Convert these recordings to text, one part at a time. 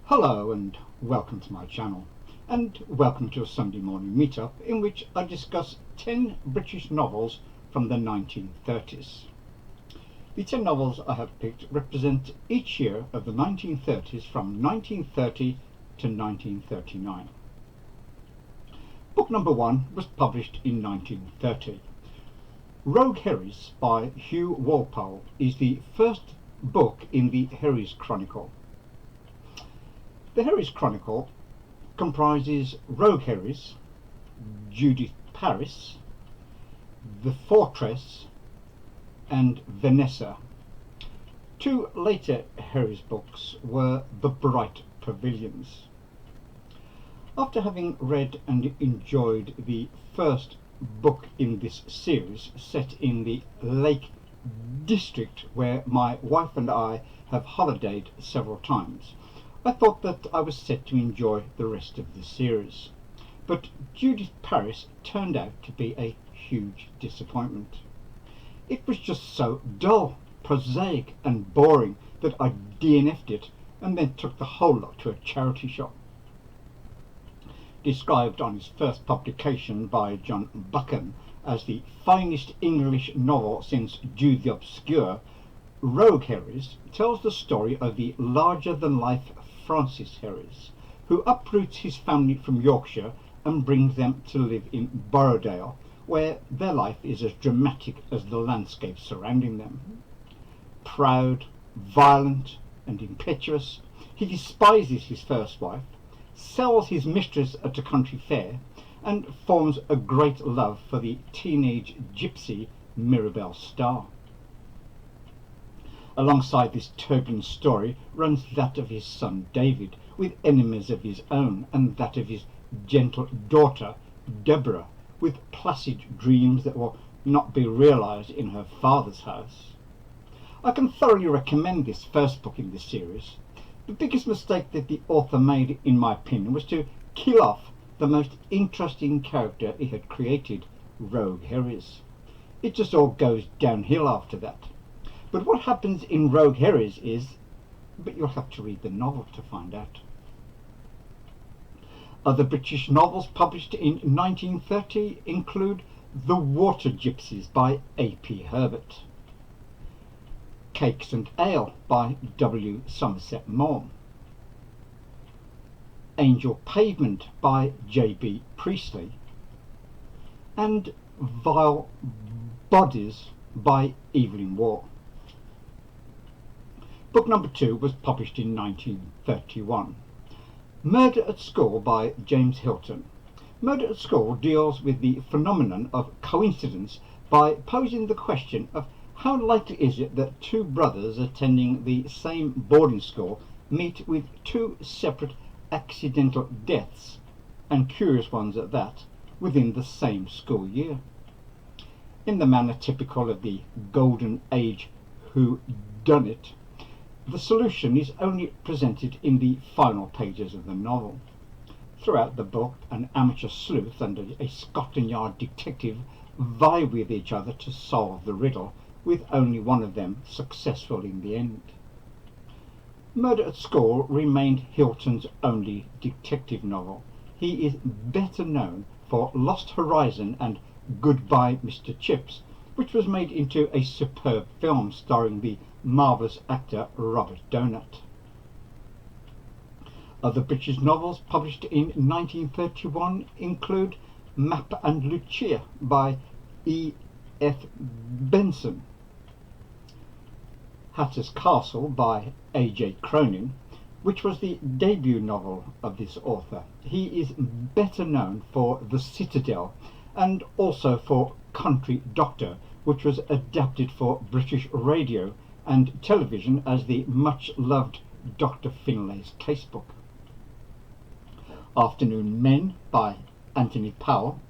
Hello and welcome to my channel, and welcome to a Sunday morning meetup in which I discuss 10 British novels from the 1930s. The 10 novels I have picked represent each year of the 1930s from 1930 to 1939. Book number 1 was published in 1930. Rogue Herries by Hugh Walpole is the first book in the Herries Chronicle. The Herries Chronicle comprises Rogue Herries, Judith Paris, The Fortress, and Vanessa. Two later Herries books were The Bright Pavilions. After having read and enjoyed the first book in this series, set in the Lake District where my wife and I have holidayed several times, I thought that I was set to enjoy the rest of the series. But Judith Paris turned out to be a huge disappointment. It was just so dull, prosaic and boring that I DNF'd it and then took the whole lot to a charity shop. Described on his first publication by John Buchan as the finest English novel since Jude the Obscure, Rogue Herries tells the story of the larger-than-life Francis Herries, who uproots his family from Yorkshire and brings them to live in Borrowdale, where their life is as dramatic as the landscape surrounding them. Proud, violent and impetuous, he despises his first wife, sells his mistress at a country fair, and forms a great love for the teenage gypsy Mirabelle Starr. Alongside this turbulent story runs that of his son David, with enemies of his own, and that of his gentle daughter Deborah, with placid dreams that will not be realised in her father's house. I can thoroughly recommend this first book in this series. The biggest mistake that the author made, in my opinion, was to kill off the most interesting character he had created, Rogue Herries. It just all goes downhill after that. But what happens in Rogue Herries is, but you'll have to read the novel to find out. Other British novels published in 1930 include The Water Gypsies by A.P. Herbert, Cakes and Ale by W. Somerset Maugham, Angel Pavement by J.B. Priestley, and Vile Bodies by Evelyn Waugh. Book number 2 was published in 1931. Murder at School by James Hilton. Murder at School deals with the phenomenon of coincidence by posing the question of how likely is it that two brothers attending the same boarding school meet with two separate accidental deaths, and curious ones at that, within the same school year. In the manner typical of the golden age whodunit, the solution is only presented in the final pages of the novel. Throughout the book, an amateur sleuth and a Scotland Yard detective vie with each other to solve the riddle, with only one of them successful in the end. Murder at School remained Hilton's only detective novel. He is better known for Lost Horizon and Goodbye Mr. Chips, which was made into a superb film starring the marvellous actor Robert Donat. Other British novels published in 1931 include Map and Lucia by E. F. Benson, Hatter's Castle by A. J. Cronin, which was the debut novel of this author. He is better known for The Citadel and also for Country Doctor, which was adapted for British radio and television as the much-loved Dr. Finlay's Casebook. Afternoon Men by Anthony Powell,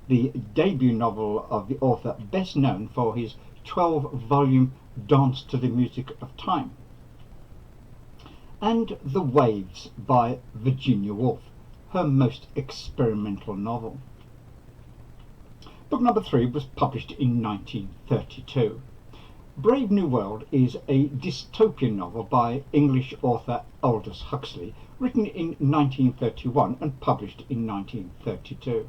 the debut novel of the author best known for his 12-volume Dance to the Music of Time. And The Waves by Virginia Woolf, her most experimental novel. Book number 3 was published in 1932. Brave New World is a dystopian novel by English author Aldous Huxley, written in 1931 and published in 1932.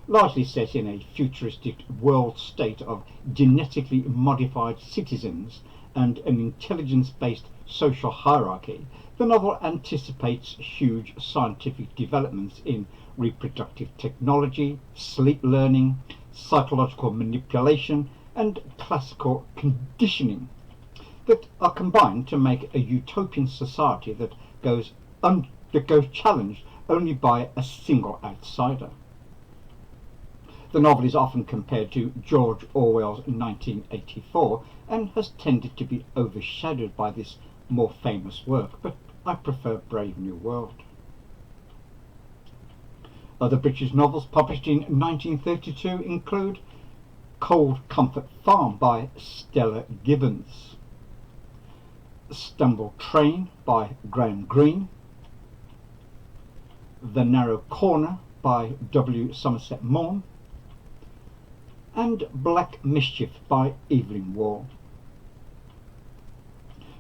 Largely set in a futuristic world state of genetically modified citizens and an intelligence-based social hierarchy, the novel anticipates huge scientific developments in reproductive technology, sleep learning, psychological manipulation, and classical conditioning that are combined to make a utopian society that goes challenged only by a single outsider. The novel is often compared to George Orwell's 1984 and has tended to be overshadowed by this more famous work, but I prefer Brave New World. Other British novels published in 1932 include Cold Comfort Farm by Stella Gibbons, Stumble Train by Graham Greene, The Narrow Corner by W. Somerset Maugham, and Black Mischief by Evelyn Waugh.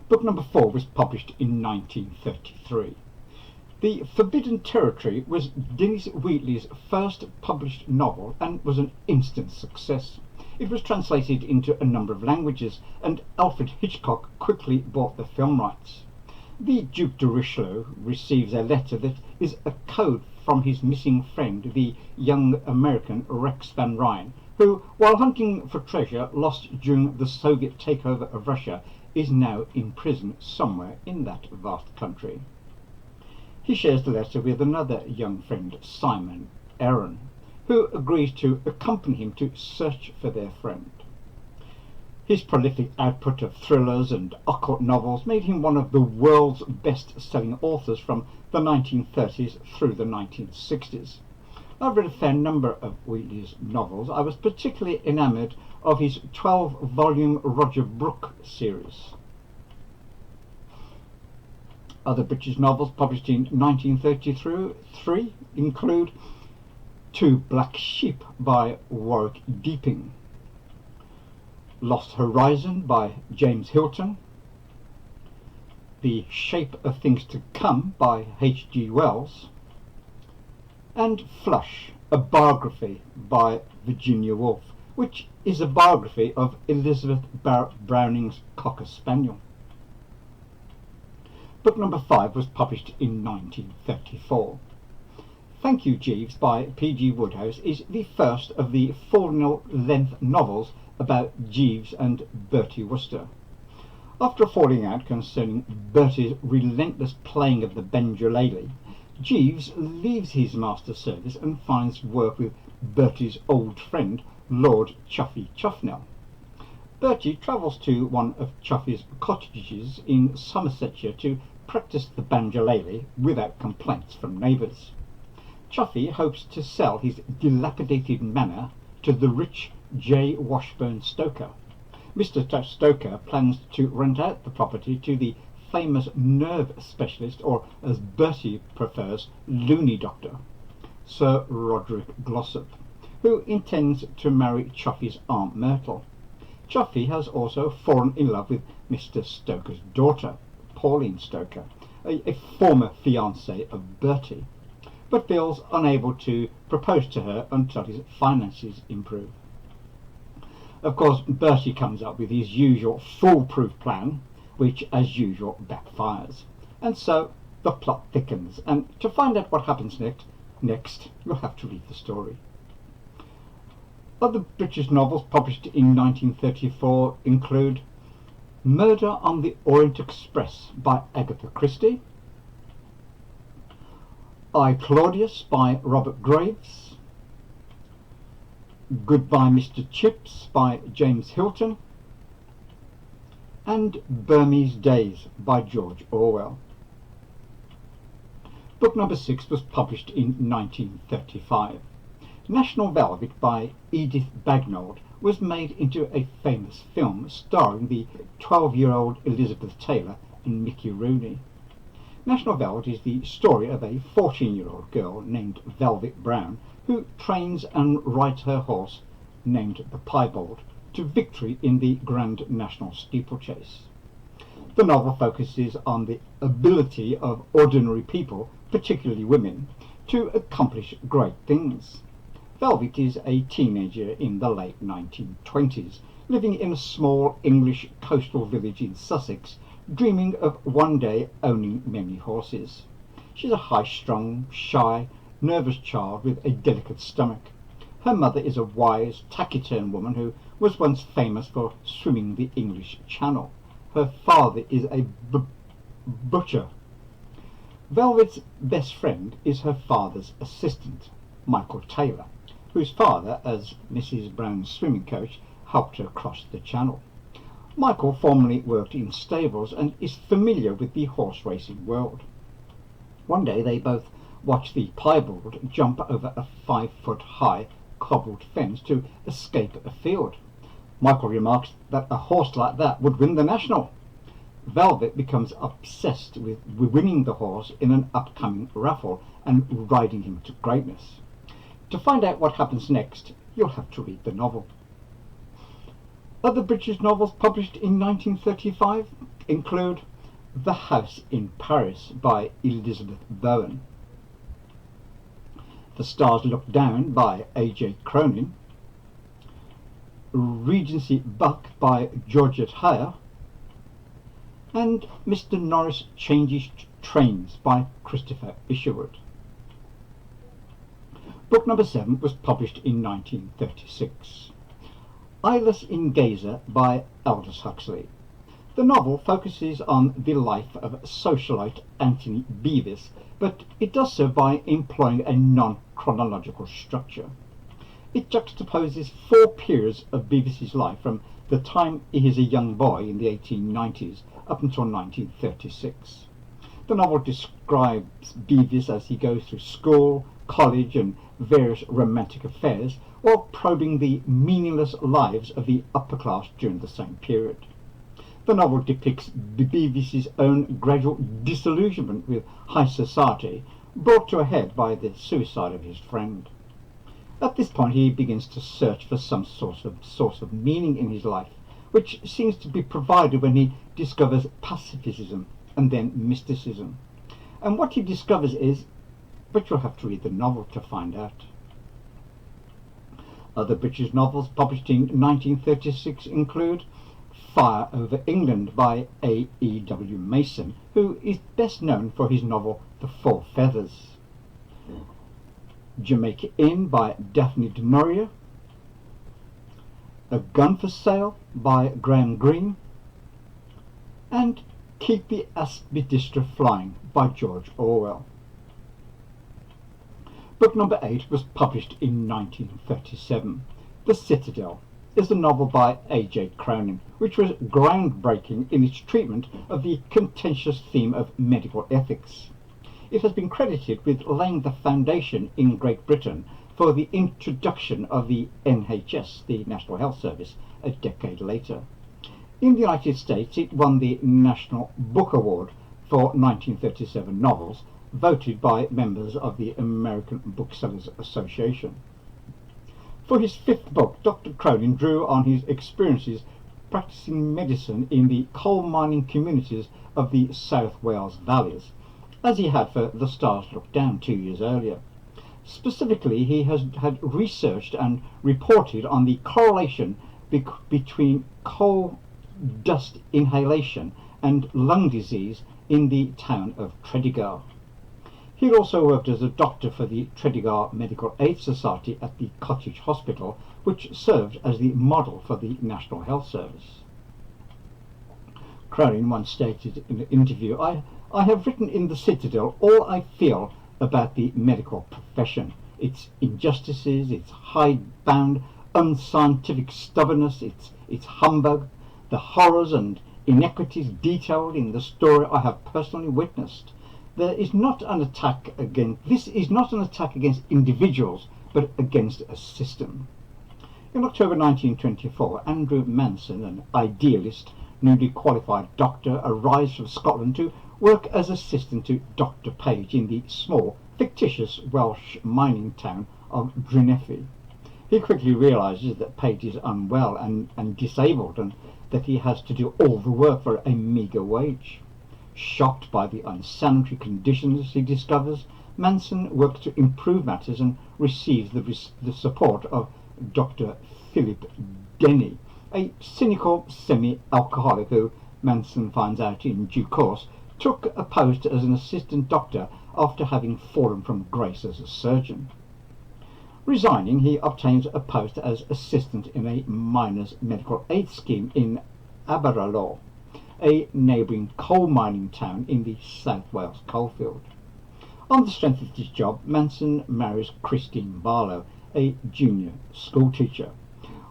Book number 4 was published in 1933. The Forbidden Territory was Dennis Wheatley's first published novel and was an instant success. It was translated into a number of languages, and Alfred Hitchcock quickly bought the film rights. The Duke de Richelieu receives a letter that is a code from his missing friend, the young American Rex Van Ryn, who, while hunting for treasure lost during the Soviet takeover of Russia, is now in prison somewhere in that vast country. He shares the letter with another young friend, Simon Aaron, who agrees to accompany him to search for their friend. His prolific output of thrillers and occult novels made him one of the world's best-selling authors from the 1930s through the 1960s. I've read a fair number of Wheatley's novels. I was particularly enamoured of his 12-volume Roger Brooke series. Other British novels published in 1933 include Two Black Sheep by Warwick Deeping, Lost Horizon by James Hilton, The Shape of Things to Come by H.G. Wells, and Flush, a biography by Virginia Woolf, which is a biography of Elizabeth Browning's Cocker Spaniel. Book number 5 was published in 1934. Thank You, Jeeves by P.G. Wodehouse is the first of the full-length novels about Jeeves and Bertie Wooster. After a falling out concerning Bertie's relentless playing of the banjolele, Jeeves leaves his master's service and finds work with Bertie's old friend, Lord Chuffy Chuffnell. Bertie travels to one of Chuffy's cottages in Somersetshire to practice the banjolele without complaints from neighbours. Chuffy hopes to sell his dilapidated manor to the rich J. Washburn Stoker. Mr. Stoker plans to rent out the property to the famous nerve specialist, or as Bertie prefers, loony doctor, Sir Roderick Glossop, who intends to marry Chuffy's Aunt Myrtle. Chuffy has also fallen in love with Mr. Stoker's daughter, Pauline Stoker, a former fiancée of Bertie, but feels unable to propose to her until his finances improve. Of course, Bertie comes up with his usual foolproof plan, which as usual backfires, and so the plot thickens, and to find out what happens next you'll have to read the story. Other British novels published in 1934 include Murder on the Orient Express by Agatha Christie, I, Claudius by Robert Graves, Goodbye Mr. Chips by James Hilton, and Burmese Days by George Orwell. Book number 6 was published in 1935. National Velvet by Edith Bagnold was made into a famous film starring the 12-year-old Elizabeth Taylor and Mickey Rooney. National Velvet is the story of a 14-year-old girl named Velvet Brown who trains and rides her horse, named the Piebald, to victory in the Grand National Steeplechase. The The novel focuses on the ability of ordinary people, particularly women, to accomplish great things. Velvet is a teenager in the late 1920s, living in a small English coastal village in Sussex, dreaming of one day owning many horses. She's a high-strung, shy, nervous child with a delicate stomach. Her mother is a wise, taciturn woman who was once famous for swimming the English Channel. Her father is a butcher. Velvet's best friend is her father's assistant, Michael Taylor, whose father, as Mrs. Brown's swimming coach, helped her cross the Channel. Michael formerly worked in stables and is familiar with the horse racing world. One day they both watch the piebald jump over a 5-foot-high cobbled fence to escape a field. Michael remarks that a horse like that would win the National. Velvet becomes obsessed with winning the horse in an upcoming raffle and riding him to greatness. To find out what happens next, you'll have to read the novel. Other British novels published in 1935 include The House in Paris by Elizabeth Bowen, The Stars Look Down by A.J. Cronin, Regency Buck by Georgette Heyer, and Mr. Norris Changes Trains by Christopher Isherwood. Book number 7 was published in 1936. Eyeless in Gaza by Aldous Huxley. The novel focuses on the life of socialite Anthony Bevis, but it does so by employing a non-chronological structure. It juxtaposes 4 periods of Bevis's life from the time he is a young boy in the 1890s up until 1936. The novel describes Bevis as he goes through school, college and various romantic affairs while probing the meaningless lives of the upper class during the same period. The novel depicts Bevis's own gradual disillusionment with high society, brought to a head by the suicide of his friend. At this point he begins to search for some source of meaning in his life, which seems to be provided when he discovers pacifism and then mysticism. And what he discovers is, but you'll have to read the novel to find out. Other British novels published in 1936 include Fire Over England by A.E.W. Mason, who is best known for his novel The Four Feathers, Jamaica Inn by Daphne du Maurier, A Gun for Sale by Graham Greene, and Keep the Aspidistra Flying by George Orwell. Book number 8 was published in 1937. The Citadel is a novel by A.J. Cronin, which was groundbreaking in its treatment of the contentious theme of medical ethics. It has been credited with laying the foundation in Great Britain for the introduction of the NHS, the National Health Service, a decade later. In the United States, it won the National Book Award for 1937 novels, voted by members of the American Booksellers Association. For his 5th book, Dr. Cronin drew on his experiences practicing medicine in the coal mining communities of the South Wales valleys, as he had for The Stars Look Down 2 years earlier. Specifically, he had researched and reported on the correlation between coal dust inhalation and lung disease in the town of Tredegar. He had also worked as a doctor for the Tredegar Medical Aid Society at the Cottage Hospital, which served as the model for the National Health Service. Cronin once stated in an interview, I have written in the Citadel all I feel about the medical profession, its injustices, its hidebound, unscientific stubbornness, its humbug, the horrors and inequities detailed in the story I have personally witnessed. This is not an attack against individuals, but against a system. In October 1924, Andrew Manson, an idealist, newly qualified doctor, arrives from Scotland to work as assistant to Dr. Page in the small, fictitious Welsh mining town of Drenefi. He quickly realises that Page is unwell and disabled, and that he has to do all the work for a meagre wage. Shocked by the unsanitary conditions he discovers, Manson works to improve matters and receives the support of Dr. Philip Denny, a cynical semi-alcoholic who, Manson finds out in due course, took a post as an assistant doctor after having fallen from grace as a surgeon. Resigning, he obtains a post as assistant in a miners' medical aid scheme in Aberalour, a neighbouring coal mining town in the South Wales coalfield. On the strength of this job, Manson marries Christine Barlow, a junior school teacher.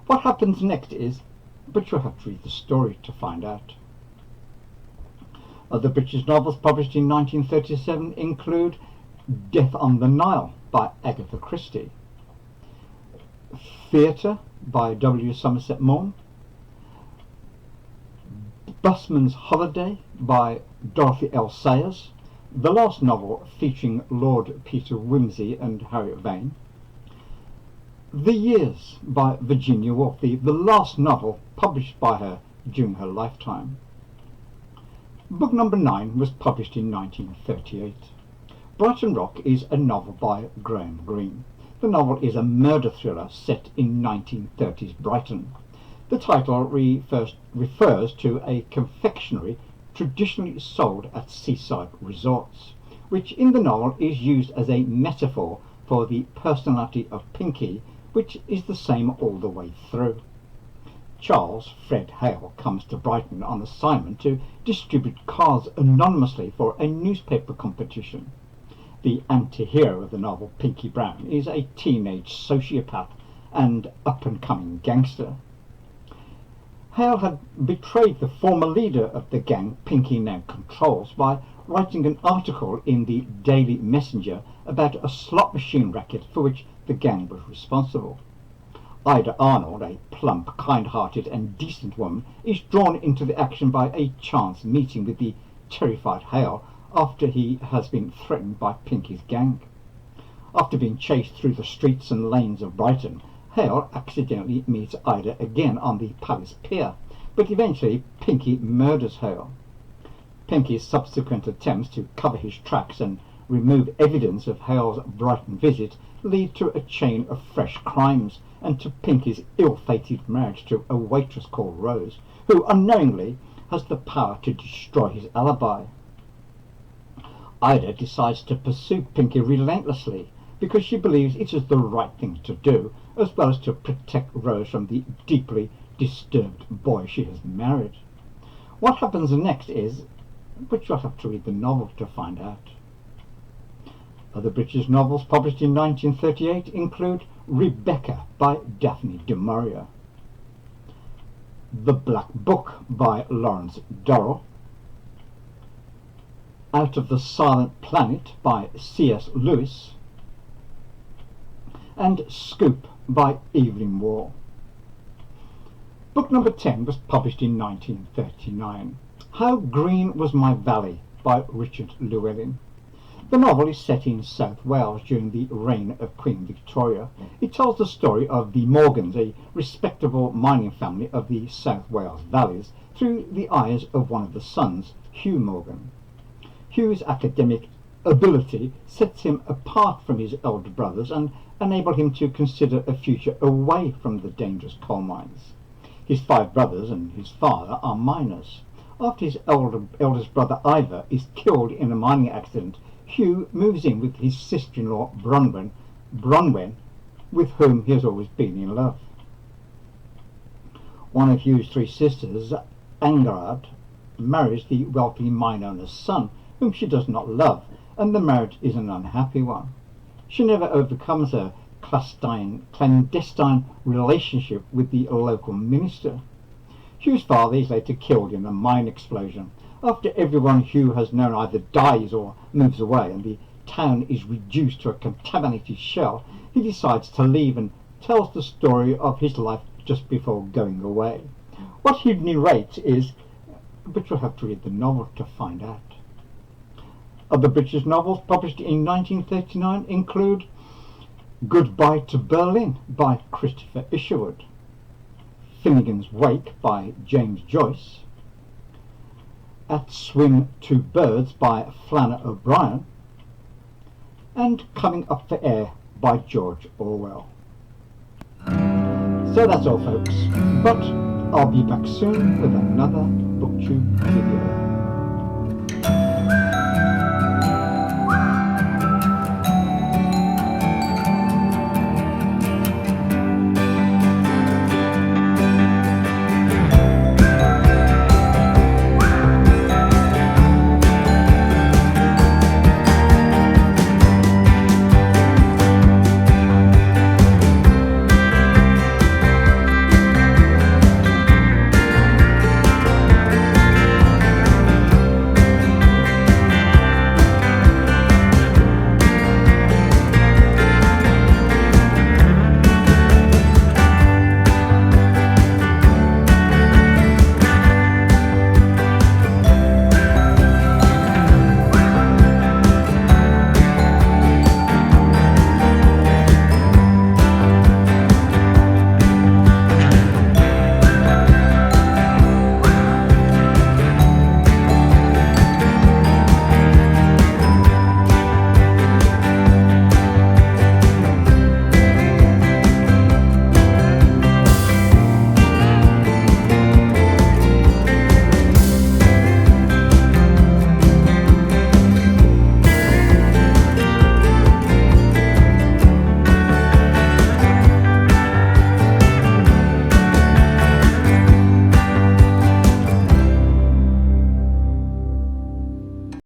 What happens next is, but you'll have to read the story to find out. Other British novels published in 1937 include Death on the Nile by Agatha Christie, Theatre by W. Somerset Maugham, Busman's Holiday by Dorothy L. Sayers, the last novel featuring Lord Peter Wimsey and Harriet Vane, The Years by Virginia Woolf, the last novel published by her during her lifetime. Book number 9 was published in 1938. Brighton Rock is a novel by Graham Greene. The novel is a murder thriller set in 1930s Brighton. The title refers to a confectionery traditionally sold at seaside resorts, which in the novel is used as a metaphor for the personality of Pinky, which is the same all the way through. Charles Fred Hale comes to Brighton on assignment to distribute cards anonymously for a newspaper competition. The anti-hero of the novel, Pinky Brown, is a teenage sociopath and up-and-coming gangster. Hale had betrayed the former leader of the gang Pinky now controls by writing an article in the Daily Messenger about a slot machine racket for which the gang was responsible. Ida Arnold, a plump, kind-hearted and decent woman, is drawn into the action by a chance meeting with the terrified Hale after he has been threatened by Pinky's gang. After being chased through the streets and lanes of Brighton, Hale accidentally meets Ida again on the Palace Pier, but eventually Pinky murders Hale. Pinky's subsequent attempts to cover his tracks and remove evidence of Hale's Brighton visit lead to a chain of fresh crimes and to Pinky's ill-fated marriage to a waitress called Rose, who unknowingly has the power to destroy his alibi. Ida decides to pursue Pinky relentlessly because she believes it is the right thing to do, as well as to protect Rose from the deeply disturbed boy she has married. What happens next is, but you'll have to read the novel to find out. Other British novels published in 1938 include Rebecca by Daphne du Maurier, The Black Book by Lawrence Durrell, Out of the Silent Planet by C.S. Lewis, and Scoop by Evelyn Waugh. Book number 10 was published in 1939. How Green Was My Valley by Richard Llewellyn. The novel is set in South Wales during the reign of Queen Victoria. It tells the story of the Morgans, a respectable mining family of the South Wales valleys, through the eyes of one of the sons, Hugh Morgan. Hugh's academic ability sets him apart from his elder brothers and enable him to consider a future away from the dangerous coal mines. His 5 brothers and his father are miners. After his eldest brother Ivor is killed in a mining accident, Hugh moves in with his sister-in-law Bronwen, with whom he has always been in love. One of Hugh's 3 sisters, Angharad, marries the wealthy mine owner's son, whom she does not love, and the marriage is an unhappy one. She never overcomes her clandestine relationship with the local minister. Hugh's father is later killed in a mine explosion. After everyone Hugh has known either dies or moves away and the town is reduced to a contaminated shell, he decides to leave and tells the story of his life just before going away. What he narrates is, but you'll have to read the novel to find out. Other British novels published in 1939 include Goodbye to Berlin by Christopher Isherwood, Finnegan's Wake by James Joyce, At Swim Two Birds by Flannery O'Brien, and Coming Up for Air by George Orwell. So that's all, folks, but I'll be back soon with another Booktube video.